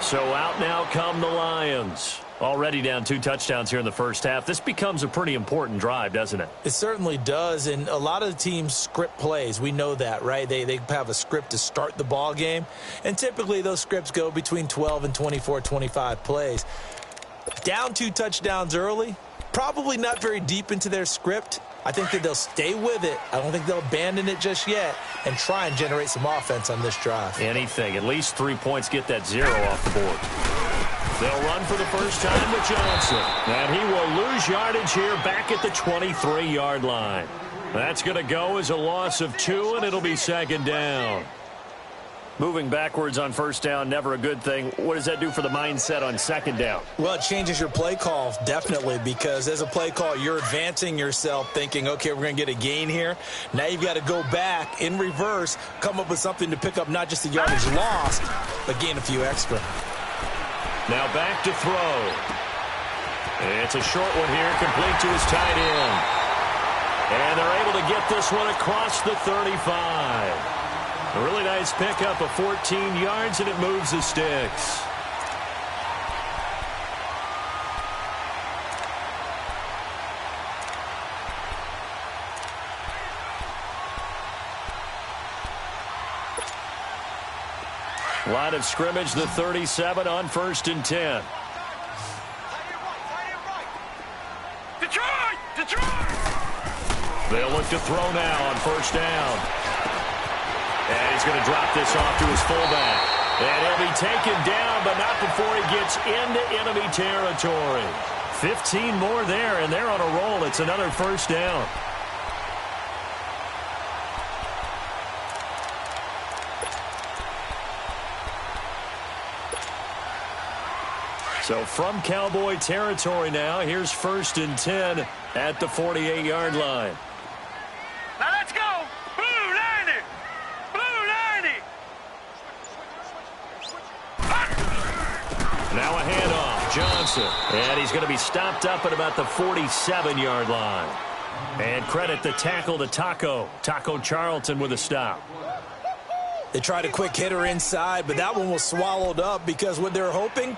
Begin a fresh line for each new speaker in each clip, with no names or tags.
So out now come the Lions. Already down 2 touchdowns here in the first half. This becomes a pretty important drive, doesn't it?
It certainly does, and a lot of the teams script plays. We know that, right? They have a script to start the ball game, and typically those scripts go between 12 and 24, 25 plays. Down 2 touchdowns early, probably not very deep into their script. I think that they'll stay with it. I don't think they'll abandon it just yet and try and generate some offense on this drive.
Anything. At least 3 points, get that 0 off the board. They'll run for the first time with Johnson. And he will lose yardage here back at the 23-yard line. That's going to go as a loss of 2, and it'll be second down. Moving backwards on first down, never a good thing. What does that do for the mindset on second down?
Well, it changes your play call, definitely, because as a play call, you're advancing yourself thinking, okay, we're going to get a gain here. Now you've got to go back in reverse, come up with something to pick up not just the yardage lost, but gain a few extra.
Now back to throw. It's a short one here, complete to his tight end. And they're able to get this one across the 35. A really nice pickup of 14 yards, and it moves the sticks. Line of scrimmage, the 37 on 1st and 10. Detroit! They'll look to throw now on 1st down. And he's going to drop this off to his fullback. And he'll be taken down, but not before he gets into enemy territory. 15 more there, and they're on a roll. It's another 1st down. So from Cowboy territory now, here's 1st and 10 at the 48-yard line.
Now let's go. Blue 90. Blue 90.
Now a handoff. Johnson. And he's going to be stopped up at about the 47-yard line. And credit the tackle to Taco Charlton with a stop.
They tried a quick hitter inside, but that one was swallowed up because what they're hoping,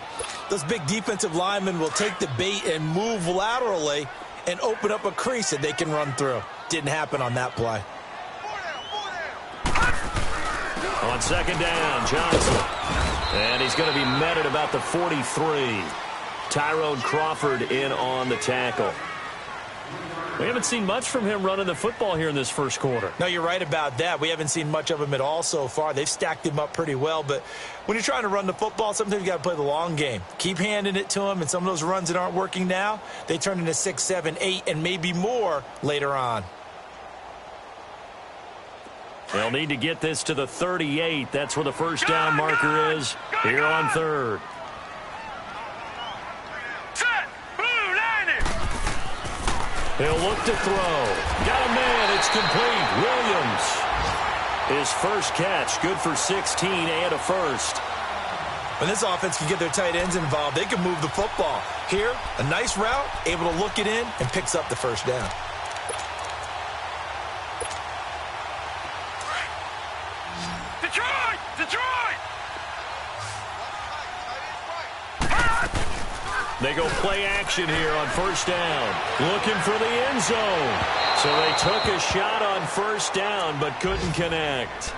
those big defensive linemen will take the bait and move laterally and open up a crease that they can run through. Didn't happen on that play.
On 2nd down, Johnson. And he's going to be met at about the 43. Tyrone Crawford in on the tackle. We haven't seen much from him running the football here in this first quarter.
No, you're right about that. We haven't seen much of him at all so far. They've stacked him up pretty well, but when you're trying to run the football, sometimes you got to play the long game. Keep handing it to him, and some of those runs that aren't working now, they turn into 6, 7, 8, and maybe more later on.
They'll need to get this to the 38. That's where the 1st down marker is here on 3rd. He'll look to throw. Got a man. It's complete. Williams. His first catch. Good for 16 and a 1st.
When this offense can get their tight ends involved, they can move the football. Here, a nice route, able to look it in, and picks up the 1st down.
Detroit!
They go play action here on 1st down. Looking for the end zone. So they took a shot on 1st down, but couldn't connect.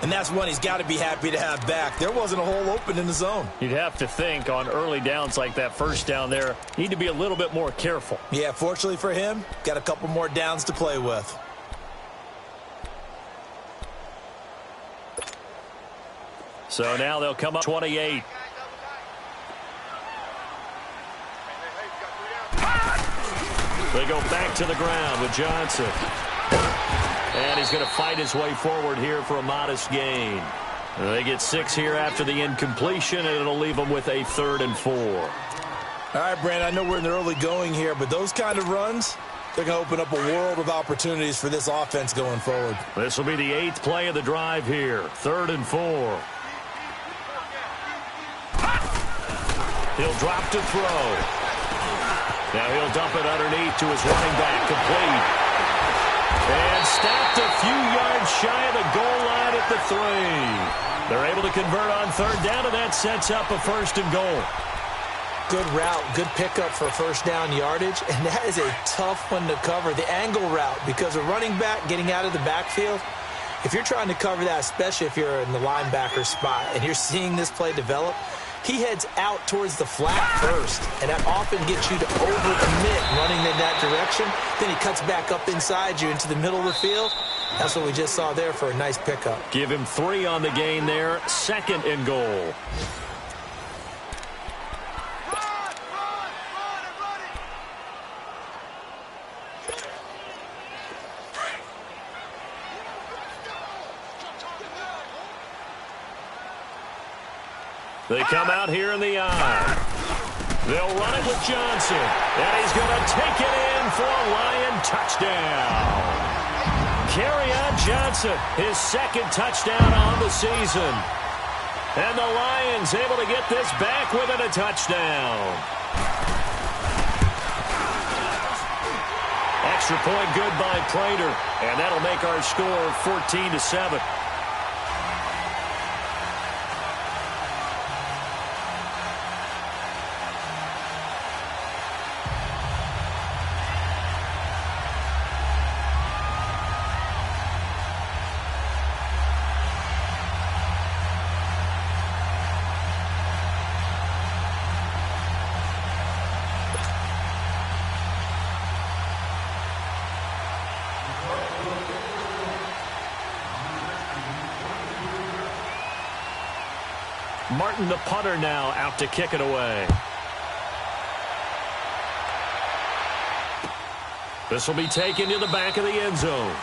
And that's one he's got to be happy to have back. There wasn't a hole open in the zone.
You'd have to think on early downs like that 1st down there, need to be a little bit more careful.
Yeah, fortunately for him, got a couple more downs to play with.
So now they'll come up 28. They go back to the ground with Johnson. And he's going to fight his way forward here for a modest gain. They get 6 here after the incompletion, and it'll leave them with a 3rd and 4.
All right, Brandon, I know we're in the early going here, but those kind of runs, they're going to open up a world of opportunities for this offense going forward.
This will be the 8th play of the drive here. 3rd and 4. He'll drop to throw. Now he'll dump it underneath to his running back, complete. And stopped a few yards shy of the goal line at the 3. They're able to convert on third down, and that sets up a 1st and goal.
Good route, good pickup for first down yardage, and that is a tough one to cover, the angle route, because a running back getting out of the backfield, if you're trying to cover that, especially if you're in the linebacker spot and you're seeing this play develop, he heads out towards the flat first, and that often gets you to overcommit running in that direction. Then he cuts back up inside you into the middle of the field. That's what we just saw there for a nice pickup.
Give him 3 on the gain there, 2nd and goal. They come out here in the I. They'll run it with Johnson. And he's going to take it in for a Lion touchdown. Kerryon Johnson, his 2nd touchdown on the season. And the Lions able to get this back within a touchdown. Extra point good by Prater. And that'll make our score 14-7. Martin, the punter, now out to kick it away. This will be taken to the back of the end zone.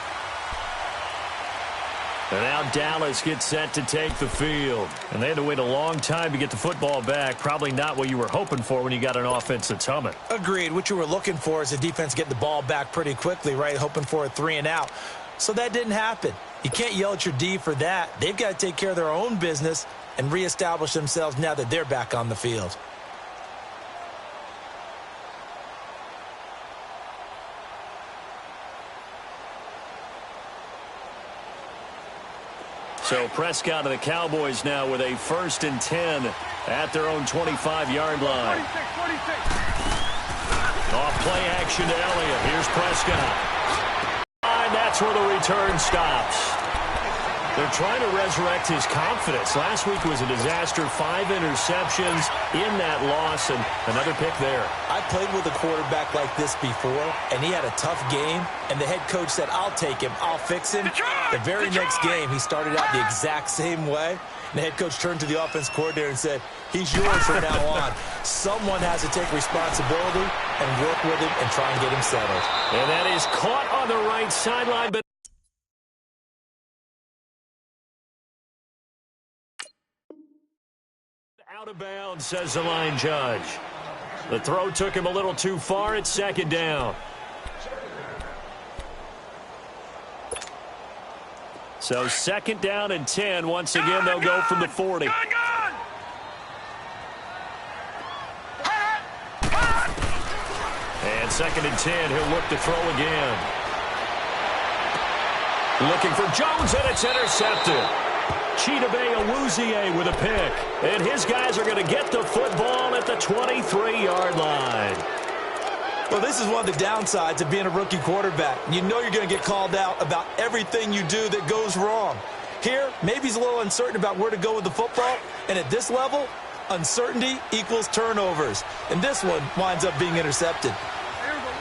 And now Dallas gets set to take the field. And they had to wait a long time to get the football back. Probably not what you were hoping for when you got an offense that's humming.
Agreed. What you were looking for is the defense getting the ball back pretty quickly, right? Hoping for a 3 and out. So that didn't happen. You can't yell at your D for that. They've got to take care of their own business and reestablish themselves now that they're back on the field.
So Prescott and the Cowboys now with a 1st and 10 at their own 25-yard line.
46.
Off play action to Elliott. Here's Prescott. And that's where the return stops. They're trying to resurrect his confidence. Last week was a disaster. 5 interceptions in that loss, and another pick there.
I played with a quarterback like this before, and he had a tough game, and the head coach said, I'll take him, I'll fix him. The very next game, he started out the exact same way, and the head coach turned to the offense coordinator and said, he's yours from now on. Someone has to take responsibility and work with him and try and get him settled.
And that is caught on the right sideline, but out of bounds, says the line judge. The throw took him a little too far. It's 2nd down. So 2nd down and 10. Once again, they'll go from the 40. And 2nd and 10. He'll look to throw again. Looking for Jones, and it's intercepted. Chidobe Awuzie with a pick. And his guys are going to get the football at the 23-yard line.
Well, this is one of the downsides of being a rookie quarterback. You know you're going to get called out about everything you do that goes wrong. Here, maybe he's a little uncertain about where to go with the football. And at this level, uncertainty equals turnovers. And this one winds up being intercepted.
Here we go.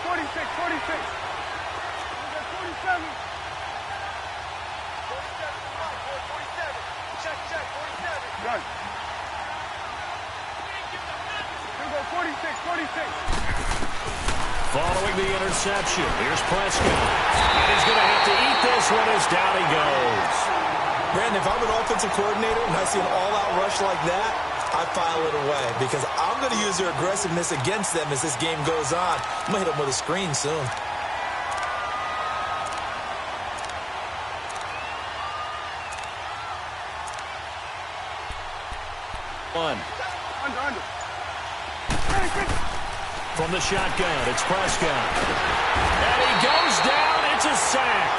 46. Here we go, 47. Got it. Here we go, 46.
Following the interception, here's Prescott. And he's going to have to eat this one as down he goes.
Brandon, if I'm an offensive coordinator and I see an all-out rush like that, I file it away because I'm going to use their aggressiveness against them as this game goes on. I'm going to hit them with a screen soon.
Under.
Hey,
From the shotgun, it's Prescott. And he goes down. It's a sack.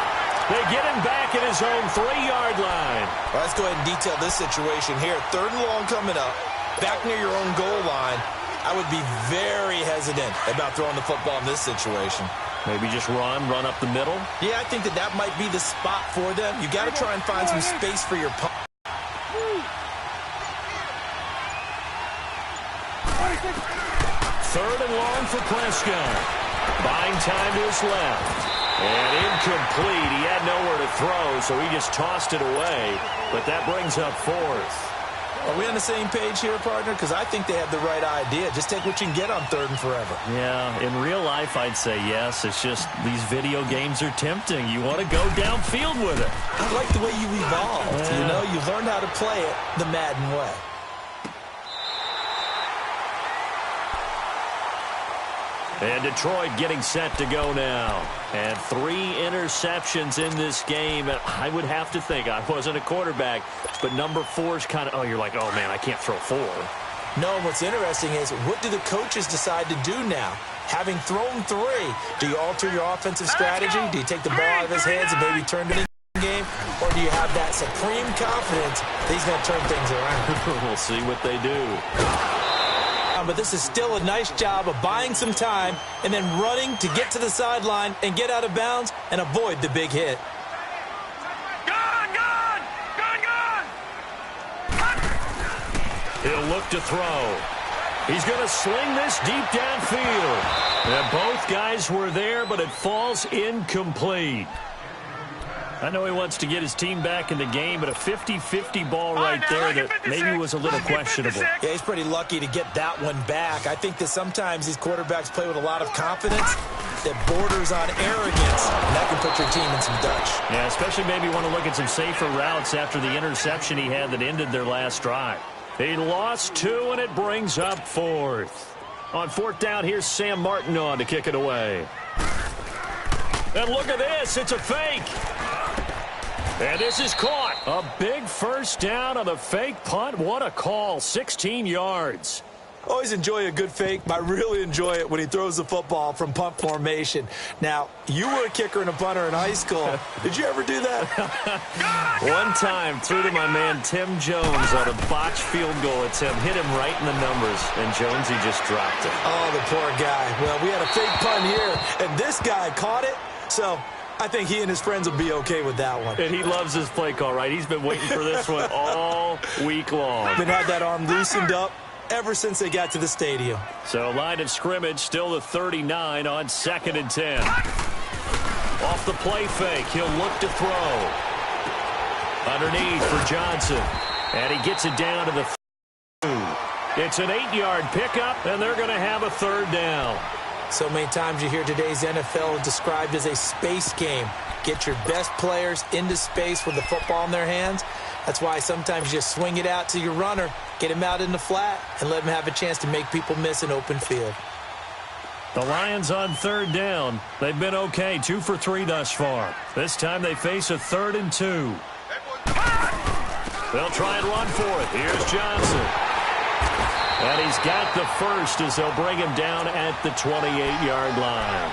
They get him back at his own 3-yard line.
Well, let's go ahead and detail this situation here. 3rd and long coming up, back near your own goal line. I would be very hesitant about throwing the football in this situation.
Maybe just run up the middle?
Yeah, I think that might be the spot for them. You got to try and find some space for your punt.
3rd and long for Prescott. Buying time to his left. And incomplete. He had nowhere to throw, so he just tossed it away. But that brings up 4th.
Are we on the same page here, partner? Because I think they have the right idea. Just take what you can get on 3rd and forever.
Yeah, in real life, I'd say yes. It's just these video games are tempting. You want to go downfield with it.
I like the way you evolved. Yeah. You know, you learned how to play it the Madden way.
And Detroit getting set to go now. And 3 interceptions in this game. And I would have to think, I wasn't a quarterback, but number 4's kind of, oh, you're like, oh, man, I can't throw 4.
No, and what's interesting is, what do the coaches decide to do now? Having thrown 3, do you alter your offensive strategy? Do you take the ball out of his hands and maybe turn it into a game? Or do you have that supreme confidence that he's going to turn things around?
We'll see what they do.
But this is still a nice job of buying some time and then running to get to the sideline and get out of bounds and avoid the big hit.
Gone!
He'll look to throw. He's going to sling this deep downfield. And both guys were there, but it falls incomplete. I know he wants to get his team back in the game, but a 50-50 ball right there that maybe was a little questionable.
Yeah, he's pretty lucky to get that one back. I think that sometimes these quarterbacks play with a lot of confidence that borders on arrogance, and that can put your team in some Dutch.
Yeah, especially maybe want to look at some safer routes after the interception he had that ended their last drive. He lost 2, and it brings up 4th. On 4th down, here's Sam Martin on to kick it away. And look at this. It's a fake. And this is caught. A big first down on the fake punt. What a call. 16 yards.
Always enjoy a good fake, but I really enjoy it when he throws the football from punt formation. Now, you were a kicker and a punter in high school. Did you ever do that?
One time, threw to my man Tim Jones on a botched field goal attempt. Hit him right in the numbers, and Jonesy just dropped it.
Oh, the poor guy. Well, we had a fake punt here, and this guy caught it, so I think he and his friends will be okay with that one.
And he loves his play call, right? He's been waiting for this one all week long.
Been had that arm loosened up ever since they got to the stadium.
So line of scrimmage, still the 39 on 2nd and 10. Off the play fake, he'll look to throw. Underneath for Johnson. And he gets it down to the 2. It's an 8-yard pickup, and they're going to have a 3rd down.
So many times you hear today's NFL described as a space game. Get your best players into space with the football in their hands. That's why sometimes you just swing it out to your runner, get him out in the flat, and let him have a chance to make people miss an open field.
The Lions on 3rd down. They've been okay, 2 for 3 thus far. This time they face a 3rd and 2. They'll try and run for it. Here's Johnson. And he's got the first as they'll bring him down at the 28-yard line.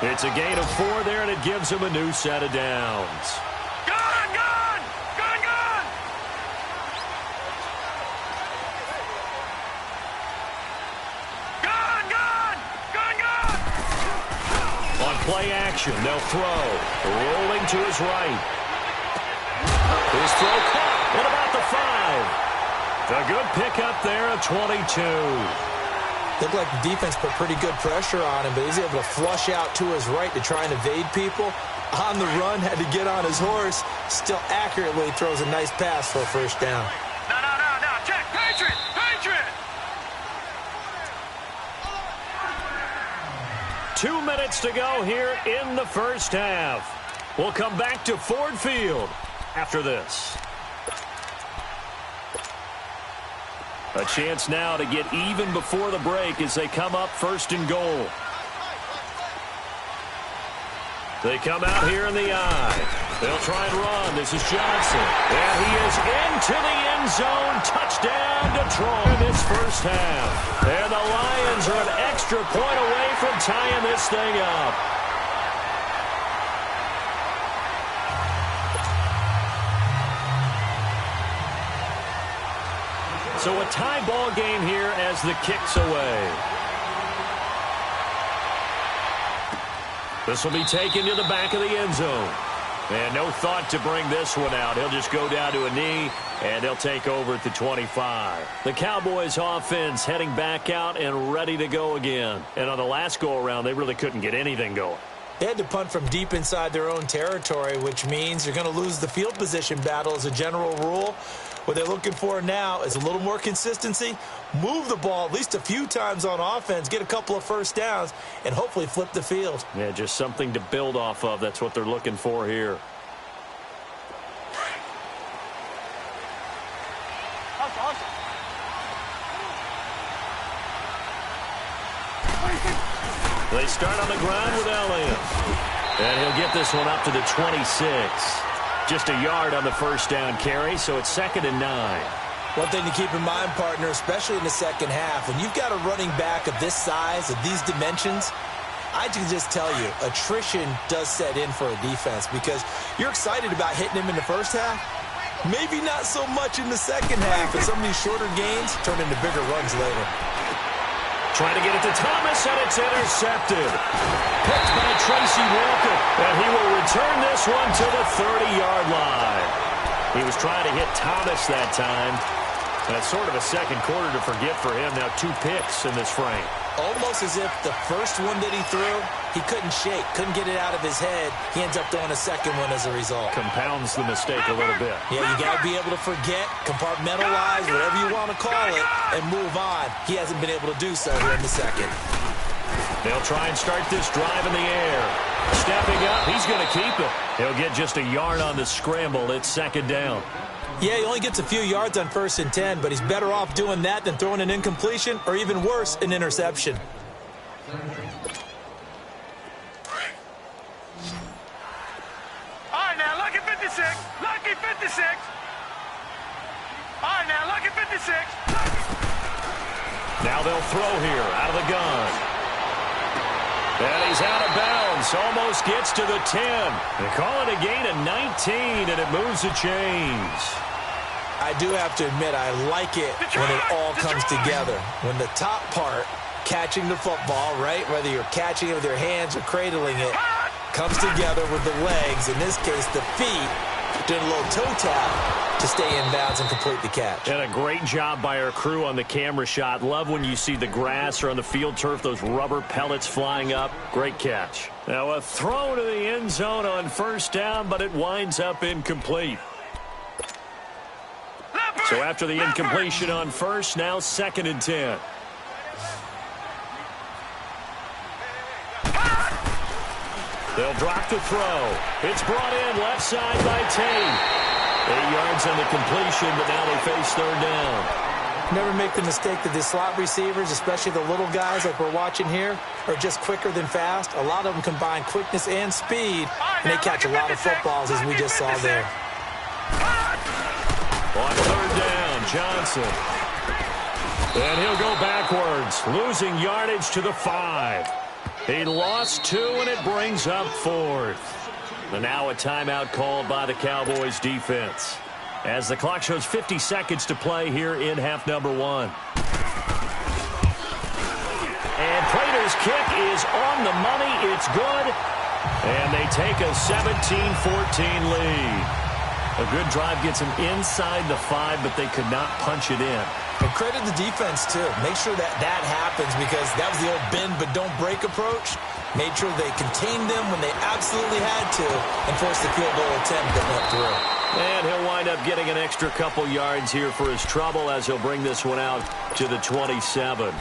It's a gain of 4 there, and it gives him a new set of downs. Play action. They'll throw. Rolling to his right. His throw caught at about the 5. A good pickup there at 22.
Looked like the defense put pretty good pressure on him, but he's able to flush out to his right to try and evade people. On the run, had to get on his horse. Still accurately throws a nice pass for a first down.
No. Check. Patriot.
2 minutes to go here in the first half. We'll come back to Ford Field after this. A chance now to get even before the break as they come up 1st and goal. They come out here in the I. They'll try and run. This is Johnson. And he is into the end zone. Touchdown, Detroit in this first half. And the Lions are an extra point away from tying this thing up. So a tie ball game here as the kick's away. This will be taken to the back of the end zone. And no thought to bring this one out. He'll just go down to a knee, and they'll take over at the 25. The Cowboys offense heading back out and ready to go again. And on the last go-around, they really couldn't get anything going.
They had to punt from deep inside their own territory, which means you're going to lose the field position battle as a general rule. What they're looking for now is a little more consistency, move the ball at least a few times on offense, get a couple of first downs, and hopefully flip the field.
Yeah, just something to build off of. That's what they're looking for here. They start on the ground with Elliott. And he'll get this one up to the 26. Just a yard on the first down carry, so it's 2nd and 9.
One thing to keep in mind, partner, especially in the second half, when you've got a running back of this size, of these dimensions, I can just tell you, attrition does set in for a defense because you're excited about hitting him in the first half. Maybe not so much in the second half, and some of these shorter gains turn into bigger runs later.
Trying to get it to Thomas, and it's intercepted. Picked by Tracy Walker, and he will return this one to the 30-yard line. He was trying to hit Thomas that time. That's sort of a second quarter to forget for him. Now 2 picks in this frame.
Almost as if the first one that he threw, he couldn't shake, couldn't get it out of his head. He ends up throwing a second one as a result.
Compounds the mistake a little bit.
Yeah, you got to be able to forget, compartmentalize, whatever you want to call it, and move on. He hasn't been able to do so here in the second.
They'll try and start this drive in the air. Stepping up, he's going to keep it. He'll get just a yard on the scramble. It's 2nd down.
Yeah, he only gets a few yards on 1st and 10, but he's better off doing that than throwing an incompletion or even worse, an interception.
All right, now, lucky 56. Lucky 56. All right, now, lucky 56.
Now they'll throw here out of the gun. And he's out of bounds. Almost gets to the 10. They call it a gain of 19, and it moves the chains.
I do have to admit, I like it when it all comes together. When the top part, catching the football, right, whether you're catching it with your hands or cradling it, comes together with the legs, in this case the feet, doing a little toe tap to stay in bounds and complete the catch.
And a great job by our crew on the camera shot. Love when you see the grass or on the field turf, those rubber pellets flying up. Great catch. Now a throw to the end zone on 1st down, but it winds up incomplete. So after the incompletion on 1st, now 2nd and 10. They'll drop the throw. It's brought in left side by Tate. 8 yards on the completion, but now they face 3rd down.
Never make the mistake that the slot receivers, especially the little guys like we're watching here, are just quicker than fast. A lot of them combine quickness and speed, and they catch a lot of footballs, as we just saw there.
On 3rd down, Johnson. And he'll go backwards, losing yardage to the 5. He lost 2, and it brings up 4th. And now a timeout called by the Cowboys defense, as the clock shows 50 seconds to play here in half number 1. And Prater's kick is on the money. It's good. And they take a 17-14 lead. A good drive gets them inside the 5, but they could not punch it in.
And credit the defense, too. Make sure that that happens, because that was the old bend but don't break approach. Made sure they contained them when they absolutely had to and forced the field goal attempt that went through.
And he'll wind up getting an extra couple yards here for his trouble as he'll bring this one out to the 27.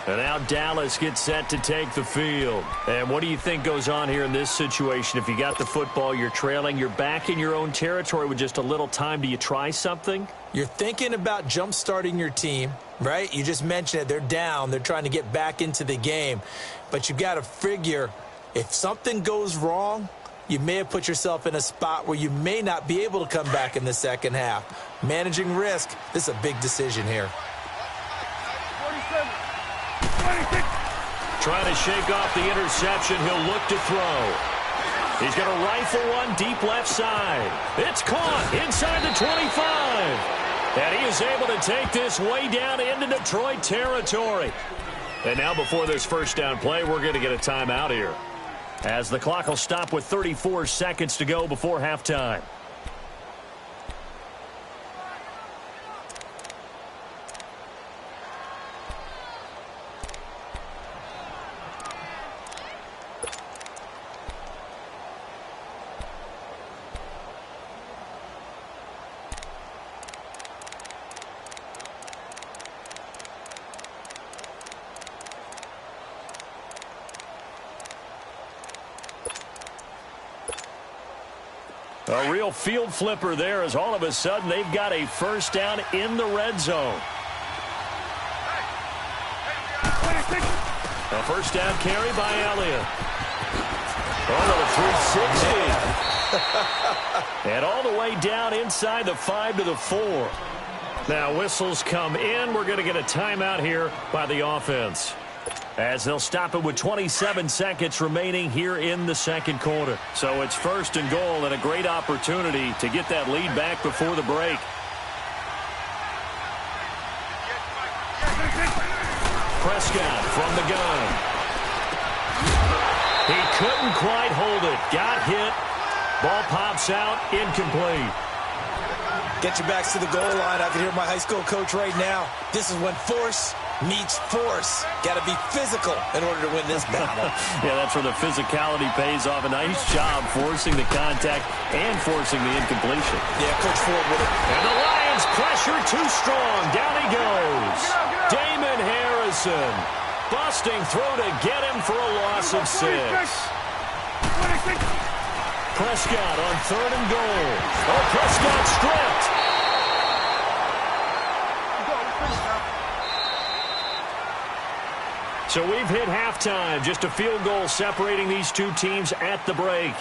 And now Dallas gets set to take the field. And what do you think goes on here in this situation? If you got the football, you're trailing, you're back in your own territory with just a little time. Do you try something?
You're thinking about jump-starting your team, right? You just mentioned it. They're down. They're trying to get back into the game. But you've got to figure, if something goes wrong, you may have put yourself in a spot where you may not be able to come back in the second half. Managing risk, this is a big decision here.
Trying to shake off the interception. He'll look to throw. He's going to rifle one deep left side. It's caught inside the 25. And he is able to take this way down into Detroit territory. And now before this first down play, we're going to get a timeout here, as the clock will stop with 34 seconds to go before halftime. A real field flipper there, as all of a sudden they've got a first down in the red zone. A first down carry by Elliott. Oh, a 360. And all the way down inside the 5 to the 4. Now whistles come in. We're going to get a timeout here by the offense, as they'll stop it with 27 seconds remaining here in the second quarter. So it's first and goal, and a great opportunity to get that lead back before the break. Prescott from the gun. He couldn't quite hold it. Got hit. Ball pops out. Incomplete.
Get your backs to the goal line. I can hear my high school coach right now. This is when force meets force. Got to be physical in order to win this battle.
Yeah, that's where the physicality pays off. A nice job forcing the contact and forcing the incompletion.
Yeah, Coach Ford with it.
And the Lions pressure too strong. Down he goes. Damon Harrison busting through to get him for a loss of 6. Prescott on 3rd and goal. Oh, Prescott stripped. So we've hit halftime. Just a field goal separating these two teams at the break,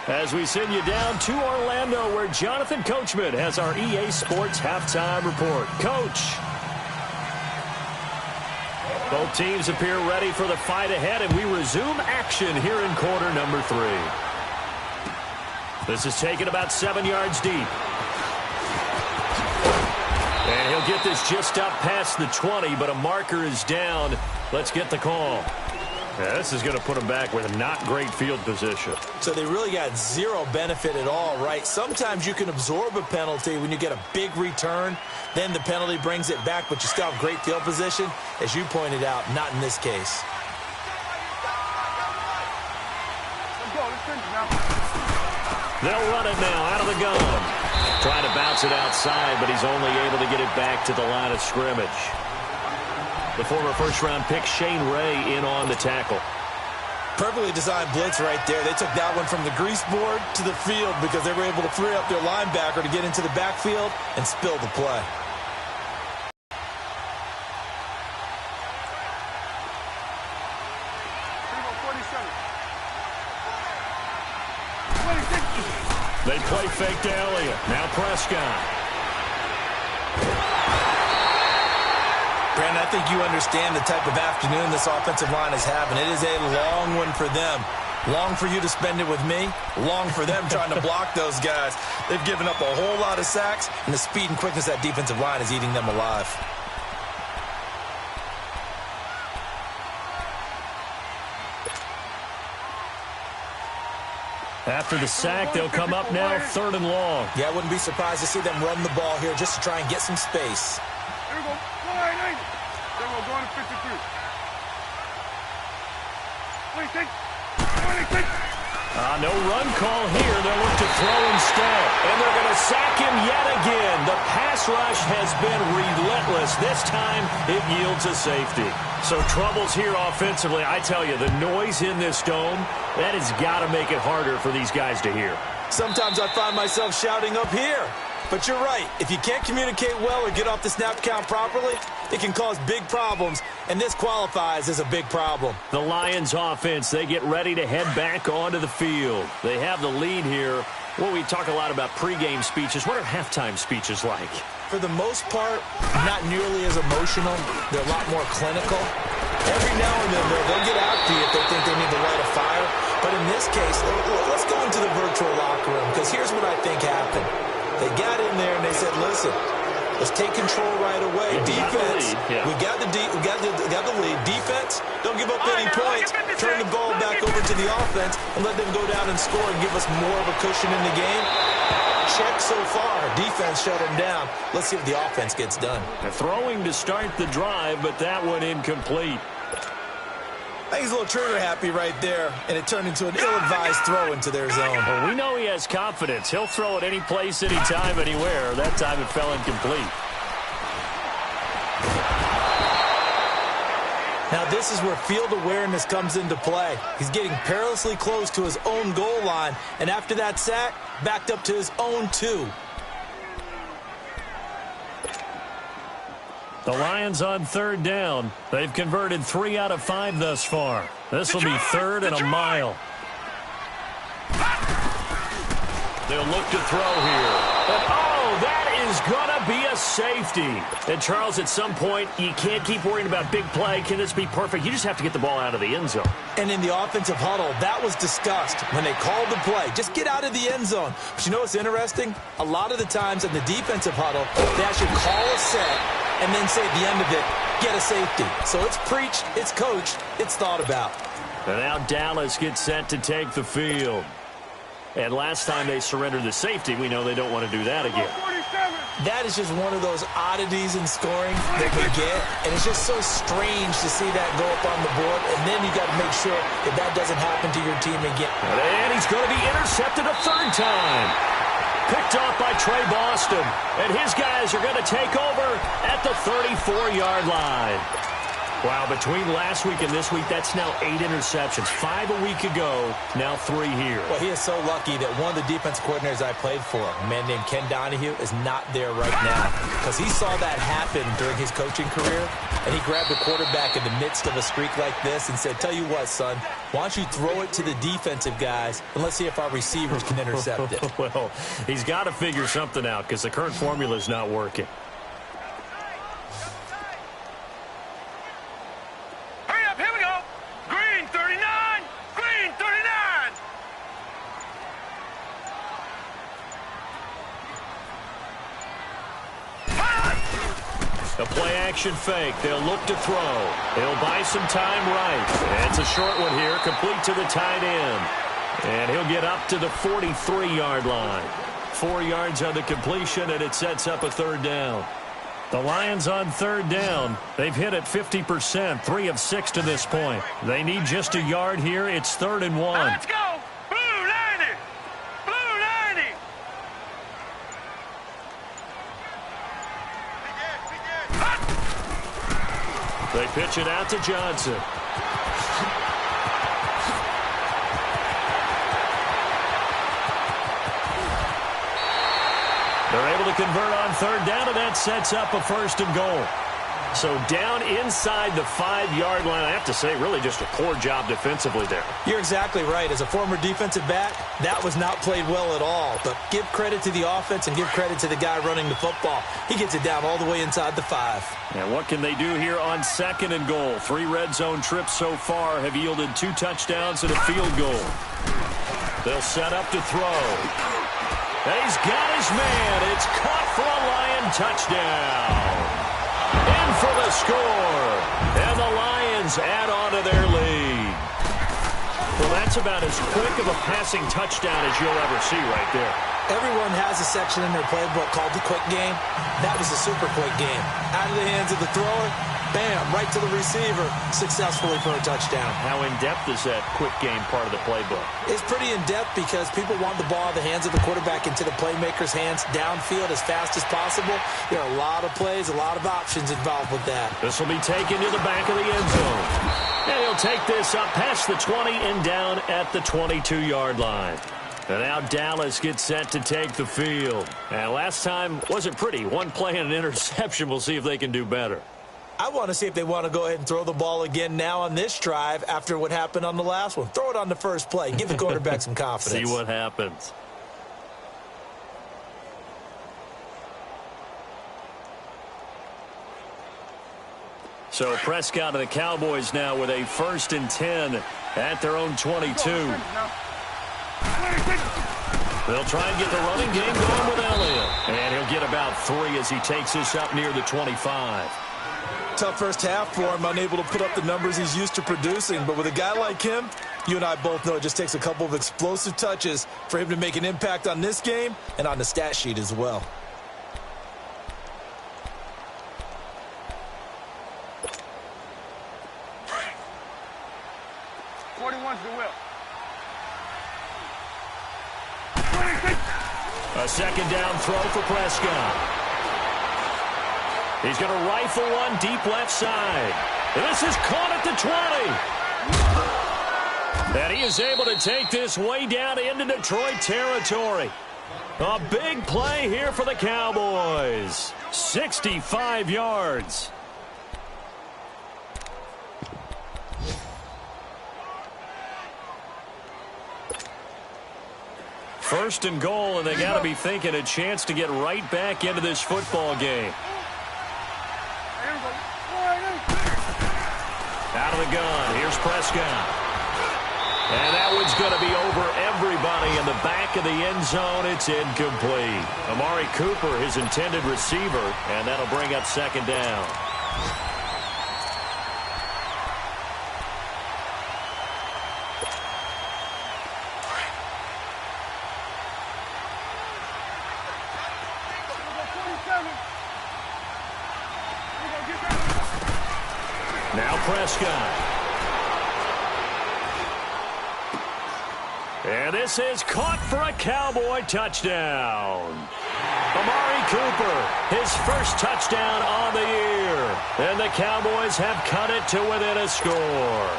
as we send you down to Orlando, where Jonathan Coachman has our EA Sports halftime report. Coach. Both teams appear ready for the fight ahead, and we resume action here in quarter number 3. This is taken about 7 yards deep. And he'll get this just up past the 20, but a marker is down. Let's get the call. Yeah, this is going to put him back with a not great field position.
So they really got zero benefit at all, right? Sometimes you can absorb a penalty when you get a big return. Then the penalty brings it back, but you still have great field position. As you pointed out, not in this case.
They'll run it now out of the gun. Trying to bounce it outside, but he's only able to get it back to the line of scrimmage. The former first-round pick Shane Ray in on the tackle.
Perfectly designed blitz right there. They took that one from the grease board to the field because they were able to free up their linebacker to get into the backfield and spill the play.
They play fake to Elliott. Now Prescott.
Brandon, I think you understand the type of afternoon this offensive line is having. It is a long one for them. Long for you to spend it with me. Long for them trying to block those guys. They've given up a whole lot of sacks, and the speed and quickness of that defensive line is eating them alive.
After the sack, they'll come up now 3rd and long.
Yeah, I wouldn't be surprised to see them run the ball here just to try and get some space.
There we go. There we go. Going to 53. 26.
No run call here. They'll look to throw instead. And they're going to sack him yet again. The pass rush has been relentless. This time, it yields a safety. So troubles here offensively. I tell you, the noise in this dome, that has got to make it harder for these guys to hear.
Sometimes I find myself shouting up here. But you're right. If you can't communicate well or get off the snap count properly, it can cause big problems, and this qualifies as a big problem.
The Lions offense, they get ready to head back onto the field. They have the lead here. Well, we talk a lot about pregame speeches. What are halftime speeches like?
For the most part, not nearly as emotional. They're a lot more clinical. Every now and then, they'll get out to you if they think they need to light a fire. But in this case, let's go into the virtual locker room, because here's what I think happened. They got in there and they said, listen, Let's take control right away. Defense, we got the lead. Defense, don't give up any points. Turn the ball back over to the offense and let them go down and score and give us more of a cushion in the game. Check so far. Defense shut them down. Let's see if the offense gets done.
Throwing to start the drive, but that one incomplete.
I think he's a little trigger happy right there, and it turned into an ill-advised throw into their zone.
Well, we know he has confidence. He'll throw it any place, anytime, anywhere. That time it fell incomplete.
Now this is where field awareness comes into play. He's getting perilously close to his own goal line, and after that sack, backed up to his own 2.
The Lions on third down. They've converted 3 out of 5 thus far. This will be third and a mile. They'll look to throw here. And, oh, that is going to be a safety. And, Charles, at some point, you can't keep worrying about big play. Can this be perfect? You just have to get the ball out of the end zone.
And in the offensive huddle, that was discussed when they called the play. Just get out of the end zone. But you know what's interesting? A lot of the times in the defensive huddle, they actually call a set and then say at the end of it, get a safety. So it's preached, it's coached, it's thought about.
And now Dallas gets set to take the field. And last time they surrendered the safety, we know they don't want to do that again.
That is just one of those oddities in scoring that we get, and it's just so strange to see that go up on the board, and then you got to make sure that that doesn't happen to your team again.
And he's going to be intercepted a third time. Picked off by Trey Boston, and his guys are going to take over at the 34-yard line. Wow, between last week and this week, that's now 8 interceptions. 5 a week ago, now 3 here.
Well, he is so lucky that one of the defense coordinators I played for, a man named Ken Donahue, is not there right now. Because he saw that happen during his coaching career, and he grabbed the quarterback in the midst of a streak like this and said, tell you what, son, why don't you throw it to the defensive guys, and let's see if our receivers can intercept it.
Well, he's got to figure something out because the current formula is not working. A play-action fake. They'll look to throw. He'll buy some time right. And it's a short one here, complete to the tight end. And he'll get up to the 43-yard line. 4 yards on the completion, and it sets up a third down. The Lions on third down. They've hit it 50%, 3 of 6 to this point. They need just a yard here. It's 3rd and 1.
Let's go! Blue 90! Blue 90!
They pitch it out to Johnson. They're able to convert on third down, and that sets up a 1st and goal. So down inside the 5-yard line. I have to say, really just a poor job defensively there.
You're exactly right. As a former defensive back, that was not played well at all. But give credit to the offense and give credit to the guy running the football. He gets it down all the way inside the 5.
And what can they do here on 2nd and goal? 3 red zone trips so far have yielded 2 touchdowns and a field goal. They'll set up to throw. He's got his man. It's caught for a Lion touchdown. In for the score. And the Lions add on to their lead. Well, that's about as quick of a passing touchdown as you'll ever see right there.
Everyone has a section in their playbook called the quick game. That was a super quick game. Out of the hands of the thrower, bam, right to the receiver, successfully for a touchdown.
How in-depth is that quick game part of the playbook?
It's pretty in-depth because people want the ball in the hands of the quarterback into the playmaker's hands downfield as fast as possible. There are a lot of plays, a lot of options involved with that.
This will be taken to the back of the end zone. And he'll take this up past the 20 and down at the 22-yard line. And now Dallas gets set to take the field. And last time wasn't pretty. 1 play and an interception. We'll see if they can do better.
I want to see if they want to go ahead and throw the ball again now on this drive after what happened on the last one. Throw it on the first play. Give the quarterback some confidence.
See what happens. So Prescott and the Cowboys now with a 1st and 10 at their own 22. They'll try and get the running game going with Elliott. And he'll get about 3 as he takes this up near the 25.
Tough first half for him, unable to put up the numbers he's used to producing. But with a guy like him, you and I both know it just takes a couple of explosive touches for him to make an impact on this game and on the stat sheet as well.
A second down throw for Prescott. He's going to rifle one deep left side. And this is caught at the 20. And he is able to take this way down into Detroit territory. A big play here for the Cowboys. 65 yards. First and goal, and they got to be thinking a chance to get right back into this football game. Out of the gun, here's Prescott. And that one's going to be over everybody in the back of the end zone. It's incomplete. Amari Cooper, his intended receiver, and that'll bring up second down. Now Prescott. And this is caught for a Cowboy touchdown. Amari Cooper, his first touchdown on the year. And the Cowboys have cut it to within a score.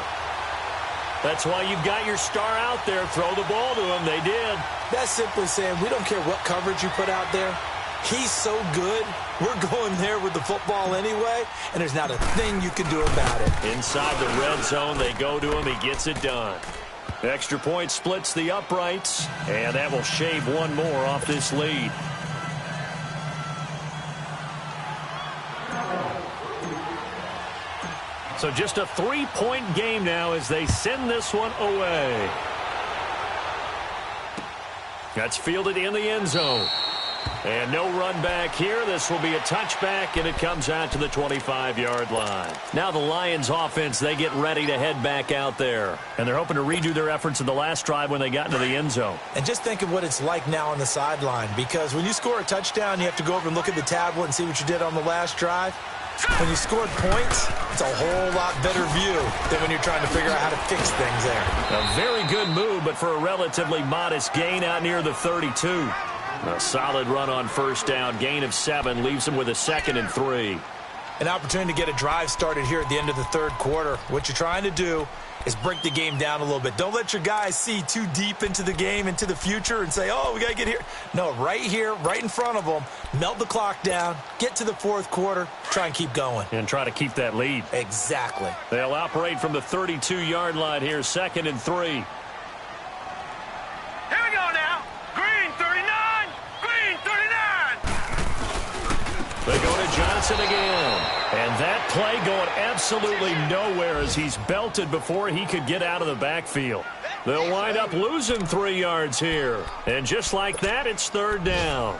That's why you've got your star out there. Throw the ball to him. They did.
That's simply saying we don't care what coverage you put out there. He's so good, we're going there with the football anyway, and there's not a thing you can do about it.
Inside the red zone, they go to him. He gets it done. Extra point splits the uprights, and that will shave one more off this lead. So just a 3-point game now as they send this one away. That's fielded in the end zone. And no run back here. This will be a touchback, and it comes out to the 25-yard line. Now the Lions offense, they get ready to head back out there. And they're hoping to redo their efforts in the last drive when they got into the end zone.
And just think of what it's like now on the sideline, because when you score a touchdown, you have to go over and look at the tablet and see what you did on the last drive. When you scored points, it's a whole lot better view than when you're trying to figure out how to fix things there.
A very good move, but for a relatively modest gain out near the 32. A solid run on first down. Gain of 7 leaves him with a 2nd and 3.
An opportunity to get a drive started here at the end of the third quarter. What you're trying to do is break the game down a little bit. Don't let your guys see too deep into the game, into the future, and say, oh, we got to get here. No, right here, right in front of them, melt the clock down, get to the fourth quarter, try and keep going.
And try to keep that lead.
Exactly.
They'll operate from the 32-yard line here, 2nd and 3.
Here we go now. Green 39. Green 39.
They go to Johnson again. And that play going absolutely nowhere as he's belted before he could get out of the backfield. They'll wind up losing 3 yards here. And just like that, it's third down.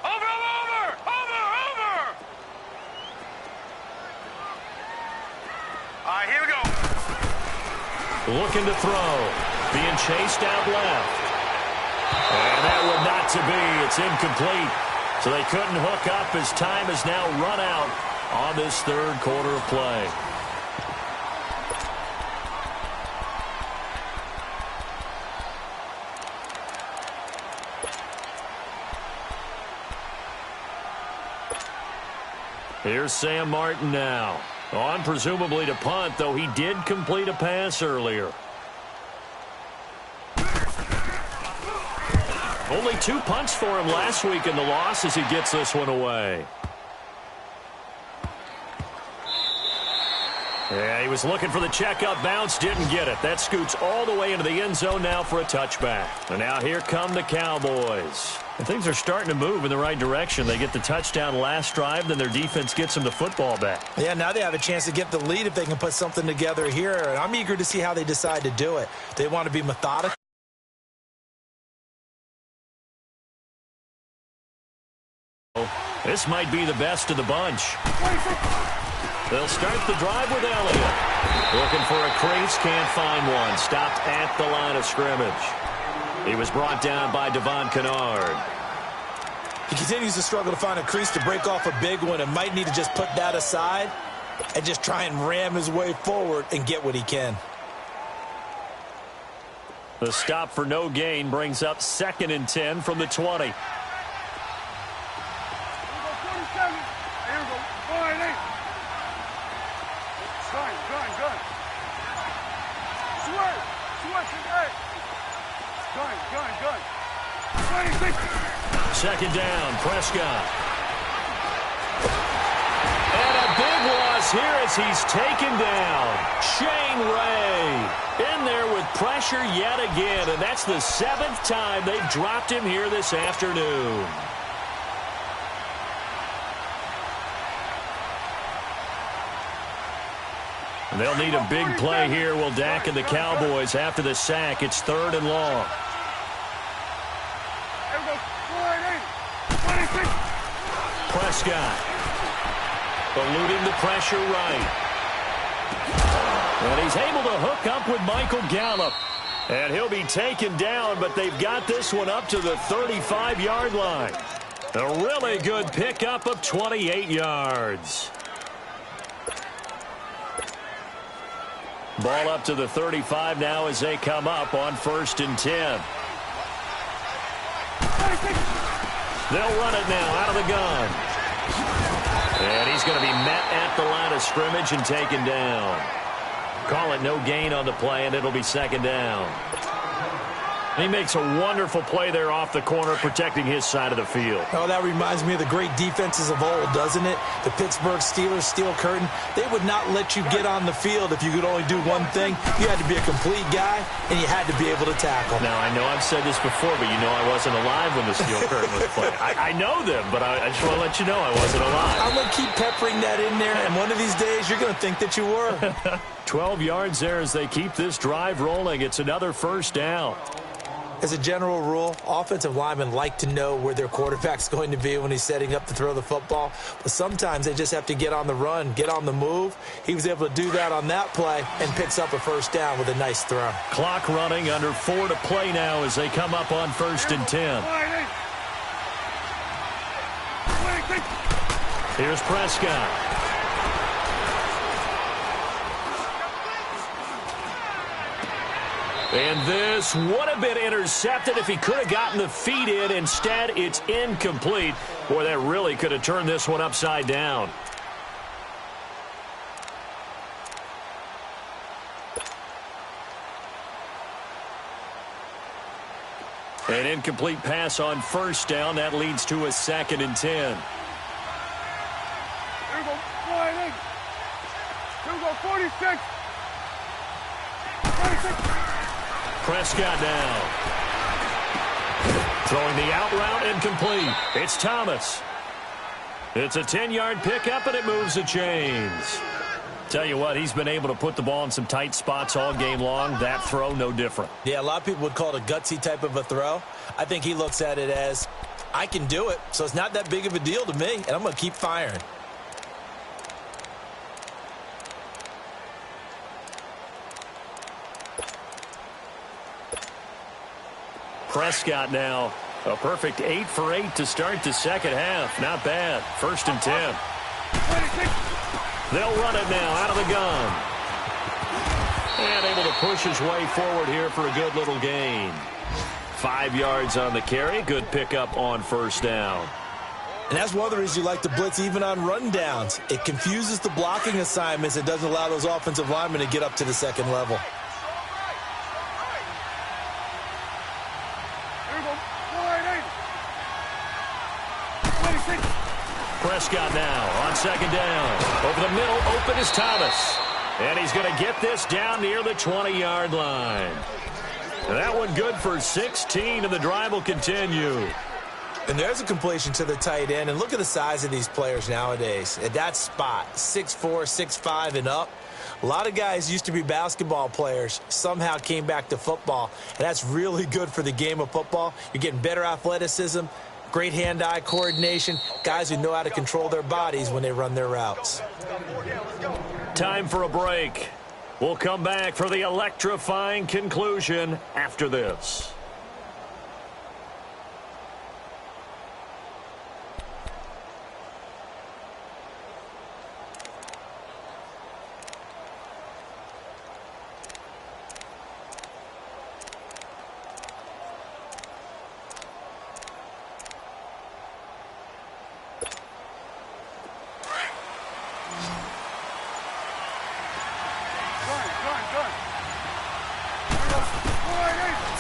Over. All right, here we go.
Looking to throw. Being chased out left. And that would not to be. It's incomplete. So they couldn't hook up as time has now run out on this third quarter of play. Here's Sam Martin now. On presumably to punt, though he did complete a pass earlier. Only 2 punts for him last week in the loss as he gets this one away. Yeah, he was looking for the checkup bounce, didn't get it. That scoots all the way into the end zone now for a touchback. And now here come the Cowboys. And things are starting to move in the right direction. They get the touchdown last drive, then their defense gets them the football back.
Yeah, now they have a chance to get the lead if they can put something together here. And I'm eager to see how they decide to do it. They want to be methodical.
This might be the best of the bunch. They'll start the drive with Elliott. Looking for a crease, can't find one. Stopped at the line of scrimmage. He was brought down by Devon Kennard.
He continues to struggle to find a crease to break off a big one and might need to just put that aside and just try and ram his way forward and get what he can.
The stop for no gain brings up 2nd and 10 from the 20. Second down, Prescott. And a big loss here as he's taken down. Shane Ray in there with pressure yet again, and that's the 7th time they've dropped him here this afternoon. And they'll need a big play here, will Dak and the Cowboys after the sack. It's 3rd and long. Prescott eluding the pressure right. And he's able to hook up with Michael Gallup. And he'll be taken down, but they've got this one up to the 35-yard line. A really good pickup of 28 yards. Ball up to the 35 now as they come up on 1st and 10. They'll run it now out of the gun. And he's going to be met at the line of scrimmage and taken down. Call it no gain on the play, and it'll be 2nd down. He makes a wonderful play there off the corner, protecting his side of the field.
Oh, that reminds me of the great defenses of old, doesn't it? The Pittsburgh Steelers steel curtain. They would not let you get on the field if you could only do one thing. You had to be a complete guy, and you had to be able to tackle.
Now, I know I've said this before, but you know I wasn't alive when the steel curtain was playing. I know them, but I just want to let you know I wasn't alive.
I'm going to keep peppering that in there, and one of these days you're going to think that you were.
12 yards there as they keep this drive rolling. It's another 1st down.
As a general rule, offensive linemen like to know where their quarterback's going to be when he's setting up to throw the football. But sometimes they just have to get on the run, get on the move. He was able to do that on that play and picks up a 1st down with a nice throw.
Clock running, under 4 to play now as they come up on 1st and 10. Here's Prescott. And this would have been intercepted if he could have gotten the feet in. Instead, it's incomplete. Boy, that really could have turned this one upside down. An incomplete pass on 1st down. That leads to a 2nd and 10.
Here we go. Flying in. Here we go. 46. 46.
Prescott now. Throwing the out route incomplete. It's Thomas. It's a 10-yard pickup, and it moves the chains. Tell you what, he's been able to put the ball in some tight spots all game long. That throw, no different.
Yeah, a lot of people would call it a gutsy type of a throw. I think he looks at it as, I can do it, so it's not that big of a deal to me, and I'm going to keep firing.
Prescott now, a perfect 8 for 8 to start the 2nd half. Not bad. 1st and 10. They'll run it now out of the gun. And able to push his way forward here for a good little gain. 5 yards on the carry. Good pickup on 1st down.
And that's one of the reasons you like to blitz even on run downs. It confuses the blocking assignments. It doesn't allow those offensive linemen to get up to the 2nd level.
Prescott now on 2nd down. Over the middle, open is Thomas. And he's going to get this down near the 20-yard line. And that one good for 16, and the drive will continue.
And there's a completion to the tight end. And look at the size of these players nowadays. At that spot, 6'4", 6'5", and up. A lot of guys used to be basketball players, somehow came back to football. And that's really good for the game of football. You're getting better athleticism, great hand-eye coordination, guys who know how to control their bodies when they run their routes.
Time for a break. We'll come back for the electrifying conclusion after this.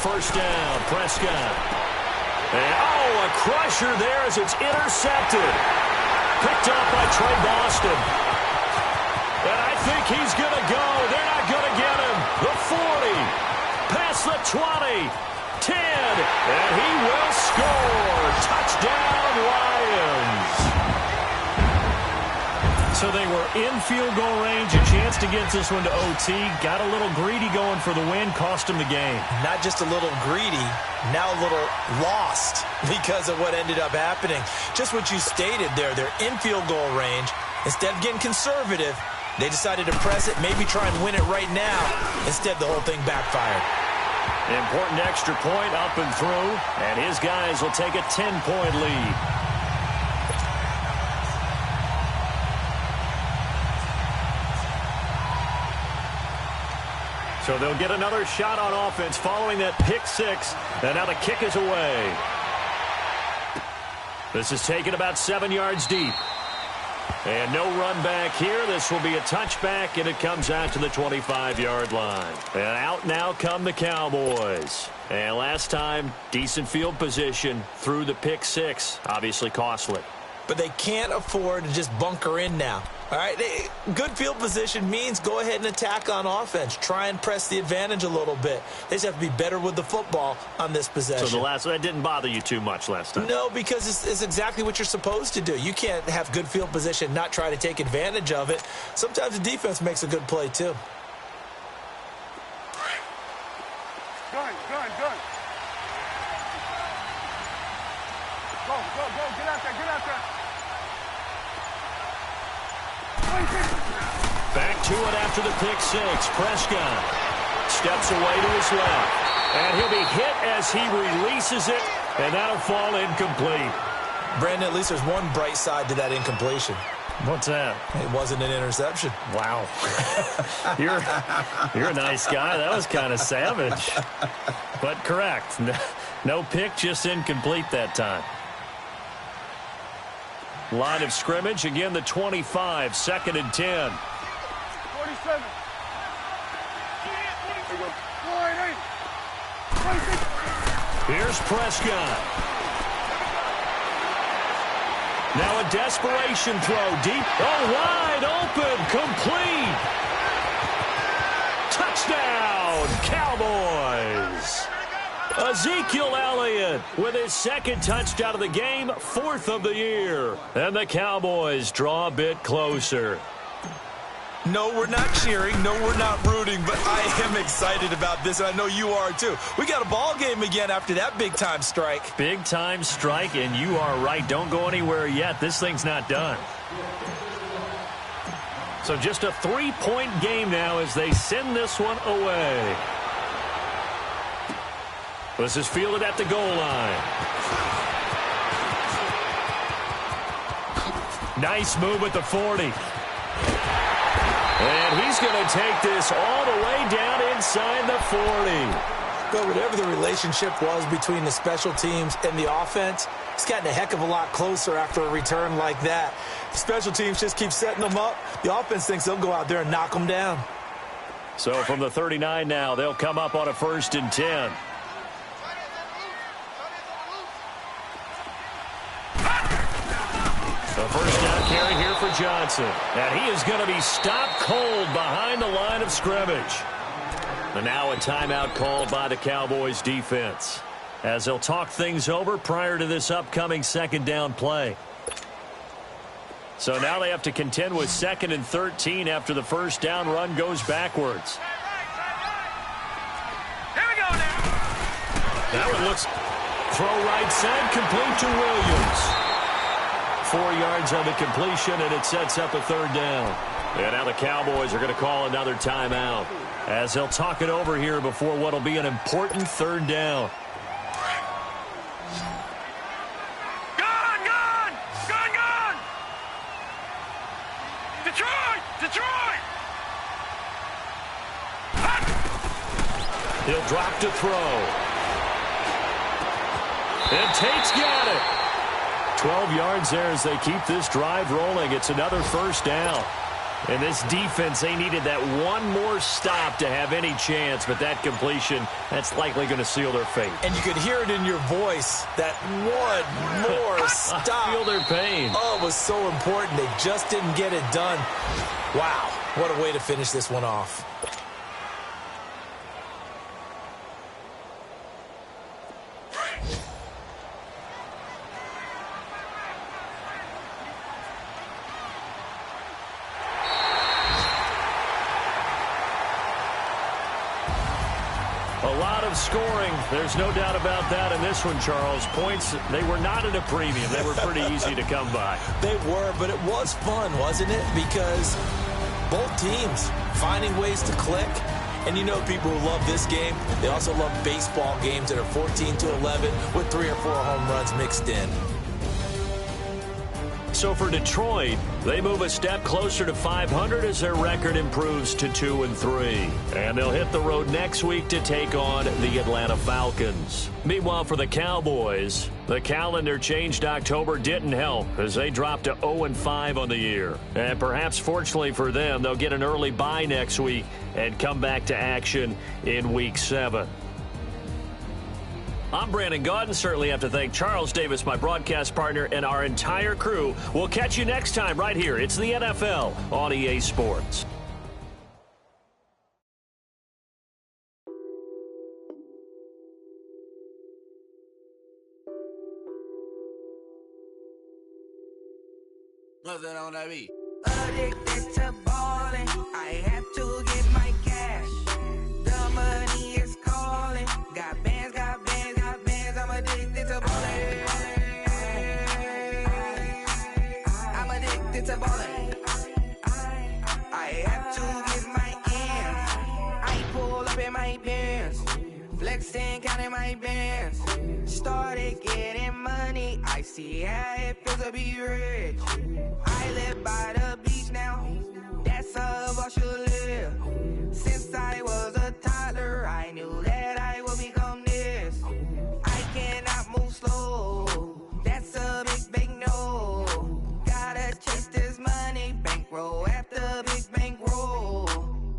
First down, Prescott. And, a crusher there as it's intercepted. Picked up by Trey Boston. And I think he's going to go. They're not going to get him. The 40. Past the 20. 10. And he will score. Touchdown, Lions. So they were in field goal range, a chance to get this one to OT. Got a little greedy going for the win, cost him the game.
Not just a little greedy, now a little lost because of what ended up happening. Just what you stated there, they're in field goal range. Instead of getting conservative, they decided to press it, maybe try and win it right now. Instead, the whole thing backfired.
Important extra point up and through, and his guys will take a 10-point lead. So they'll get another shot on offense following that pick six. And now the kick is away. This is taken about 7 yards deep. And no run back here. This will be a touchback, and it comes out to the 25-yard line. And out now come the Cowboys. And last time, decent field position through the pick six. Obviously costly.
But they can't afford to just bunker in now. All right, good field position means go ahead and attack on offense. Try and press the advantage a little bit. They just have to be better with the football on this possession.
So that didn't bother you too much last time?
No, because it's exactly what you're supposed to do. You can't have good field position, not try to take advantage of it. Sometimes the defense makes a good play, too.
Gun. Go, get out there.
Back to it after the pick six. Prescott steps away to his left. And he'll be hit as he releases it, and that'll fall incomplete.
Brandon, at least there's one bright side to that incompletion.
What's that?
It wasn't an interception.
Wow. You're a nice guy. That was kind of savage. But correct. No pick, just incomplete that time. Line of scrimmage, again, the 25, 2nd and 10.
47.
Here's Prescott. Now a desperation throw deep. Oh, wide open, complete. Touchdown, Cowboys. Ezekiel Elliott with his 2nd touchdown of the game, 4th of the year. And the Cowboys draw a bit closer.
No, we're not cheering. No, we're not rooting. But I am excited about this, and I know you are too. We got a ball game again after that big-time strike.
Big-time strike, and you are right. Don't go anywhere yet. This thing's not done. So just a 3-point game now as they send this one away. This is fielded at the goal line. Nice move at the 40. And he's going to take this all the way down inside the 40.
But whatever the relationship was between the special teams and the offense, it's gotten a heck of a lot closer after a return like that. The special teams just keep setting them up. The offense thinks they'll go out there and knock them down.
So from the 39 now, they'll come up on a 1st and 10. The first down carry here for for Johnson. And he is going to be stopped cold behind the line of scrimmage. And now a timeout called by the Cowboys defense, as they'll talk things over prior to this upcoming second down play. So now they have to contend with 2nd and 13 after the first down run goes backwards.
Here we go now.
That one looks throw right side, complete to Williams. 4 yards on the completion, and it sets up a 3rd down. And now the Cowboys are going to call another timeout, as they'll talk it over here before what will be an important 3rd down.
Gone! Detroit!
He'll drop to throw. And Tate's got it. 12 yards there as they keep this drive rolling. It's another 1st down. And this defense, they needed that one more stop to have any chance, but that completion, that's likely going to seal their fate.
And you could hear it in your voice, that one more stop.
Feel their pain.
Oh, it was so important. They just didn't get it done. Wow, what a way to finish this one off.
A lot of scoring. There's no doubt about that in this one, Charles. Points, they were not at a premium. They were pretty easy to come by.
They were, but it was fun, wasn't it? Because both teams finding ways to click. And you know people who love this game, they also love baseball games that are 14-11 with 3 or 4 home runs mixed in.
So for Detroit, they move a step closer to 500 as their record improves to 2-3. And they'll hit the road next week to take on the Atlanta Falcons. Meanwhile, for the Cowboys, the calendar changed October didn't help as they dropped to 0-5 on the year. And perhaps fortunately for them, they'll get an early bye next week and come back to action in Week 7. I'm Brandon Gaudin. Certainly have to thank Charles Davis, my broadcast partner, and our entire crew. We'll catch you next time right here. It's the NFL on EA Sports.
Nothing on that beat.
Addicted to ballin', I have to get my cash. The money is calling. Got bands, I'm addicted to ballin'. I'm addicted to ballin'. I have to get my ends. I pull up in my Benz, flexing, counting my bands. Started getting money, I see how it feels to be rich. I live by the beach now, that's how I should live. Since I was a toddler, I knew that I would become this. I cannot move slow, that's a big no. Gotta chase this money, bankroll after big bankroll.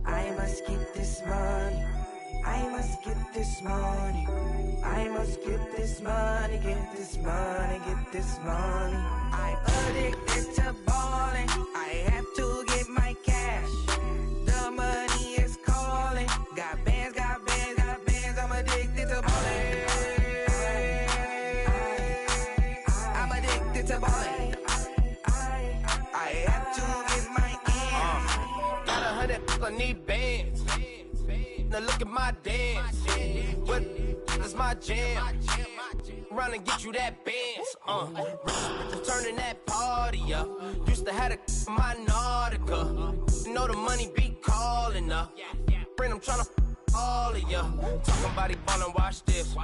I must get this money, I must get this money. I must get this money, get this money, get this money. I'm addicted to ballin', I have to get my cash. The money is calling. Got bands, I'm addicted to ballin'. I'm addicted to ballin'. I have to get my ends.
Got 100, I need bands. Now look at my dance. What is my jam? Run and get you that bands. Turning that party up. Used to have a my Nautica. You know the money be calling up. Bring them tryna all of ya. Talking about it, ballin', watch this.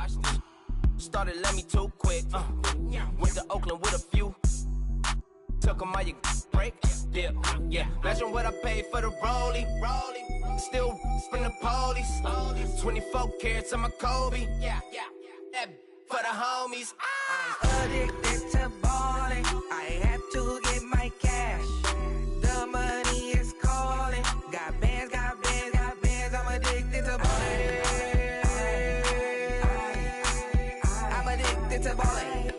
Started let me too quick. Went to Oakland with a few. Took 'em all you break. Dip. Yeah. Imagine what I paid for the rollie. Still from the police. 24 carats on my Kobe. Yeah. That for the homies.
I'm addicted to ballin', I have to get my cash. The money is calling. Got bands, I'm addicted to ballin'. I'm addicted to ballin'.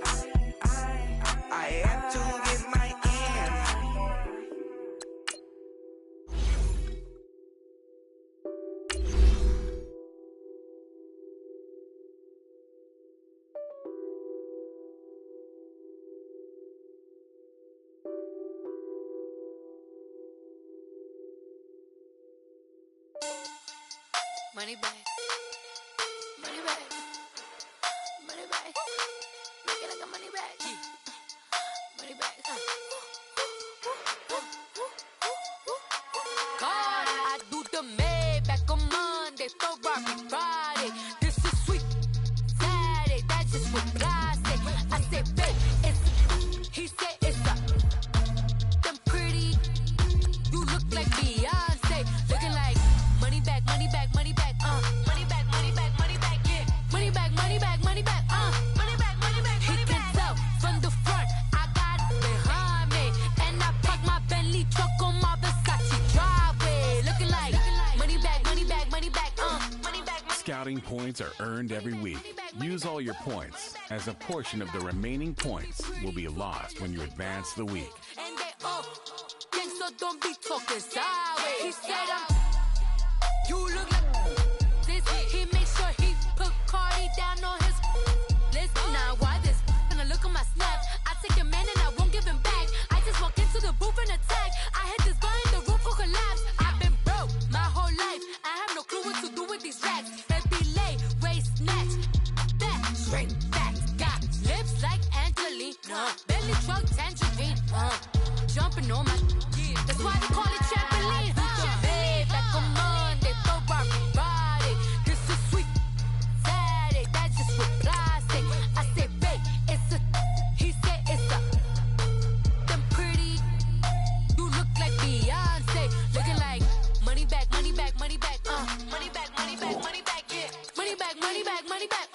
I have to get my ends.
money back. Money back. Money back. Make it like a money back. Money back. God, I do the Maybach on Monday, Ferrari Friday. This is sweet Saturday, that's just what I say. I say, babe, it's he said it's a them pretty. You look like Beyonce, looking like money back, money back, money back, money back, money back, money back, yeah, money back, money back, money back, money back, money back, money back. He can tell from the front, I got it behind me, and I park my Bentley truck on my Versace driveway, looking like money back, money back, money back, money back.
Scouting points are earned every week. Use all your points, as a portion of the remaining points will be lost when you advance the week.
And they gang, so don't be talking sideways. He said, you look like this. He make sure he put Cardi down on his list. Now why this? Gonna look at my snap. I take a man and I won't give him back. I just walk into the booth and attack. I hit this guy in the roof will collapse. I've been broke my whole life. I have no clue what to do with these racks. Baby lay, waist snatch, back, straight back. Got lips like Angelina, belly truck tangerine, jumping on my. That's why they call it trampoline. Back on Monday, Ferrari Friday. This is sweet Saturday, that's just what I say. I say, babe, it's a. He said it's a. Them pretty. You look like Beyonce, looking like money back, money back, money back, money back, money back, money back, yeah, money back, money back, money back.